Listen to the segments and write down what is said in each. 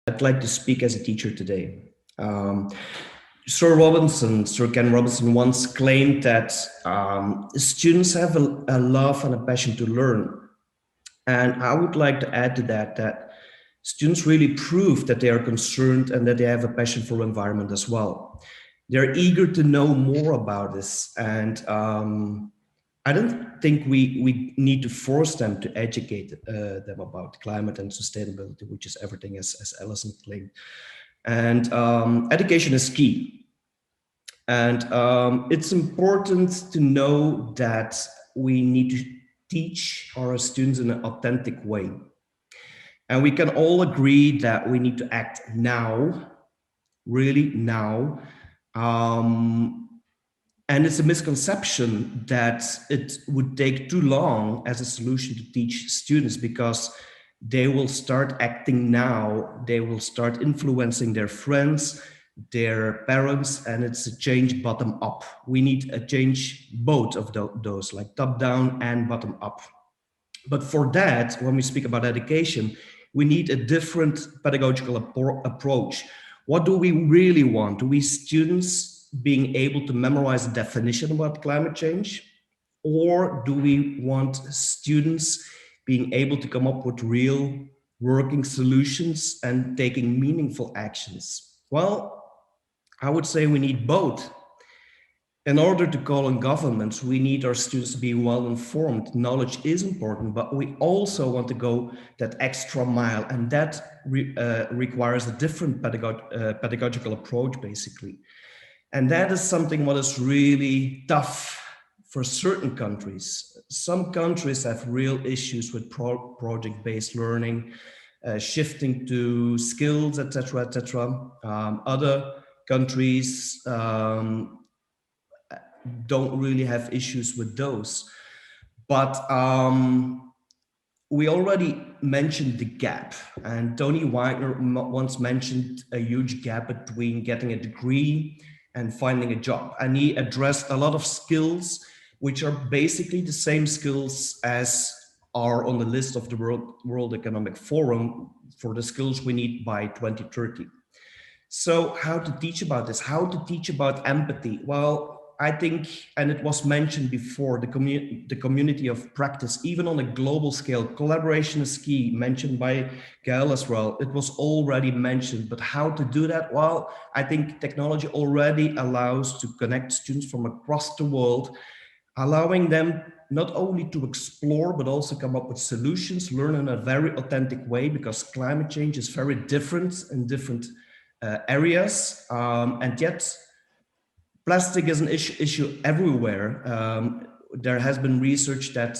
I'd like to speak as a teacher today. Um, Sir Ken Robinson once claimed that students have a love and a passion to learn. And I would like to add to that students really prove that they are concerned and that they have a passion for environment as well. They're eager to know more about this. And I don't think we need to force them to educate them about climate and sustainability, which is everything, as Alison claimed. And education is key. And it's important to know that we need to teach our students in an authentic way. And we can all agree that we need to act now, really now. Um, and it's a misconception that it would take too long as a solution to teach students, because they will start acting now, they will start influencing their friends, their parents, and it's a change bottom up. We need a change both of those, like top down and bottom up. But for that, when we speak about education, we need a different pedagogical approach. What do we really want? Do we students being able to memorize a definition about climate change? Or do we want students being able to come up with real working solutions and taking meaningful actions? Well, I would say we need both. In order to call on governments, we need our students to be well informed. Knowledge is important, but we also want to go that extra mile, and that requires a different pedagogical approach, basically. And that is something what is really tough for certain countries. Some countries have real issues with project-based learning, shifting to skills, etc., etc. Other countries don't really have issues with those. But we already mentioned the gap, and Tony Wagner once mentioned a huge gap between getting a degree and finding a job. And he addressed a lot of skills, which are basically the same skills as are on the list of the World Economic Forum for the skills we need by 2030. So how to teach about this? How to teach about empathy? Well, I think, and it was mentioned before, the community of practice, even on a global scale, collaboration is key, mentioned by Gail as well. It was already mentioned, but how to do that? Well, I think technology already allows to connect students from across the world, allowing them not only to explore, but also come up with solutions, learn in a very authentic way, because climate change is very different in different areas, and yet plastic is an issue everywhere. There has been research that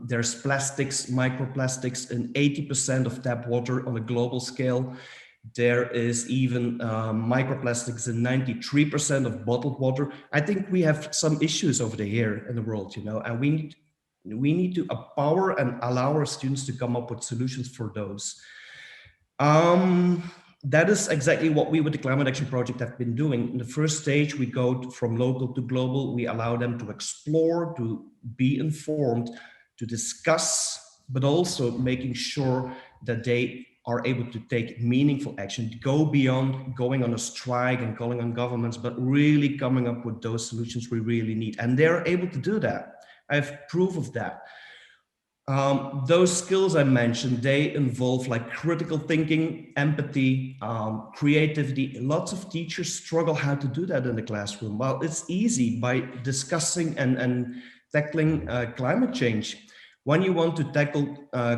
there's plastics, microplastics in 80% of tap water on a global scale. There is even microplastics in 93% of bottled water. I think we have some issues over here in the world, and we need to empower and allow our students to come up with solutions for those. That is exactly what we with the Climate Action Project have been doing. In the first stage, we go from local to global. We allow them to explore, to be informed, to discuss, but also making sure that they are able to take meaningful action, to go beyond going on a strike and calling on governments, but really coming up with those solutions we really need. And they're able to do that. I have proof of that. Those skills I mentioned, they involve like critical thinking, empathy, creativity. Lots of teachers struggle how to do that in the classroom. Well, it's easy by discussing and tackling climate change. When you want to tackle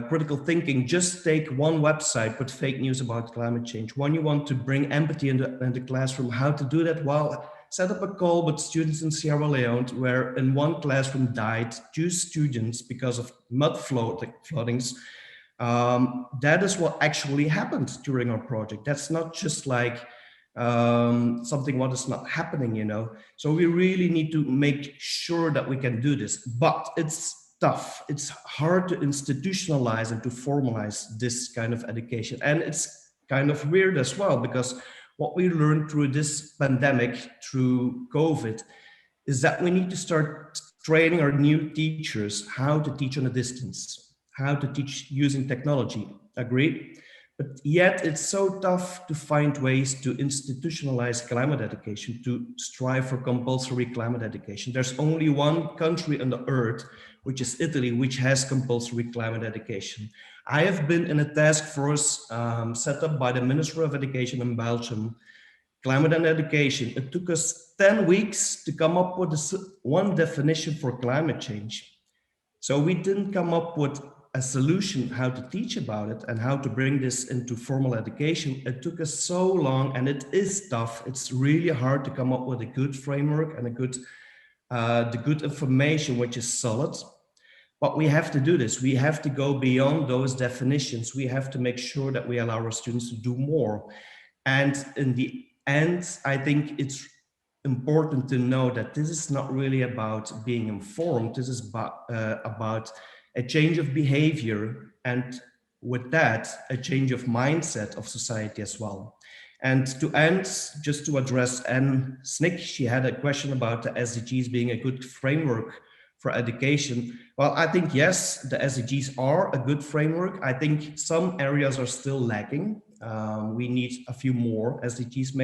critical thinking, just take one website with fake news about climate change. When you want to bring empathy in the classroom, how to do that? Well, set up a call with students in Sierra Leone, where in one classroom died 2 students because of mud floodings. That is what actually happened during our project. That's not just like something what is not happening, So we really need to make sure that we can do this, but it's tough. It's hard to institutionalize and to formalize this kind of education. And it's kind of weird as well, because what we learned through this pandemic, through COVID, is that we need to start training our new teachers how to teach on a distance, how to teach using technology. Agree? But yet it's so tough to find ways to institutionalize climate education, to strive for compulsory climate education. There's only one country on the earth, which is Italy, which has compulsory climate education. I have been in a task force set up by the Ministry of Education in Belgium, climate and education. It took us 10 weeks to come up with one definition for climate change. So we didn't come up with a solution how to teach about it and how to bring this into formal education. It took us so long, and it is tough. It's really hard to come up with a good framework and the good information which is solid. But we have to do this. We have to go beyond those definitions. We have to make sure that we allow our students to do more. And in the end, I think it's important to know that this is not really about being informed. This is about a change of behavior, and with that, a change of mindset of society as well. And to end, just to address Anne Snick, she had a question about the SDGs being a good framework for education. Well, I think yes, the SDGs are a good framework. I think some areas are still lacking. We need a few more SDGs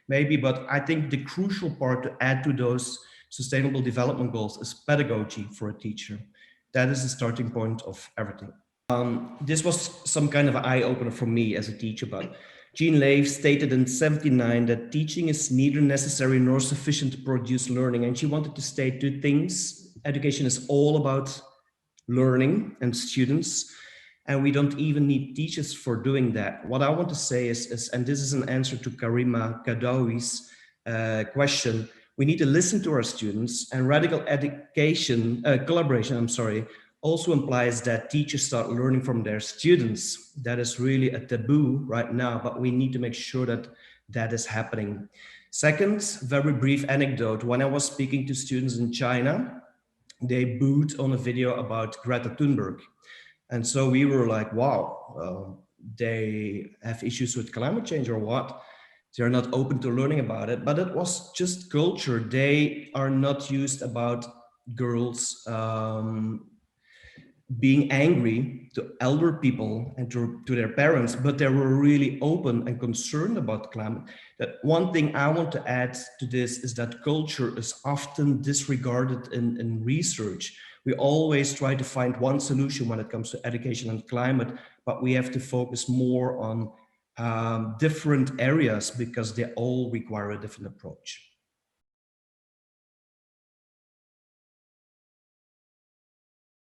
maybe, but I think the crucial part to add to those sustainable development goals is pedagogy for a teacher. That is the starting point of everything. This was some kind of an eye-opener for me as a teacher, but Jean Leif stated in 1979 that teaching is neither necessary nor sufficient to produce learning. And she wanted to state two things. Education is all about learning and students, and we don't even need teachers for doing that. What I want to say is and this is an answer to Karima Kadawi's question, we need to listen to our students, and radical education, collaboration, also implies that teachers start learning from their students. That is really a taboo right now, but we need to make sure that that is happening. Second, very brief anecdote. When I was speaking to students in China, they booed on a video about Greta Thunberg. And so we were like, wow, they have issues with climate change or what? They're not open to learning about it, but it was just culture. They are not used about girls being angry to elder people and to their parents, but they were really open and concerned about climate. That one thing I want to add to this is that culture is often disregarded in research. We always try to find one solution when it comes to education and climate, but we have to focus more on different areas because they all require a different approach.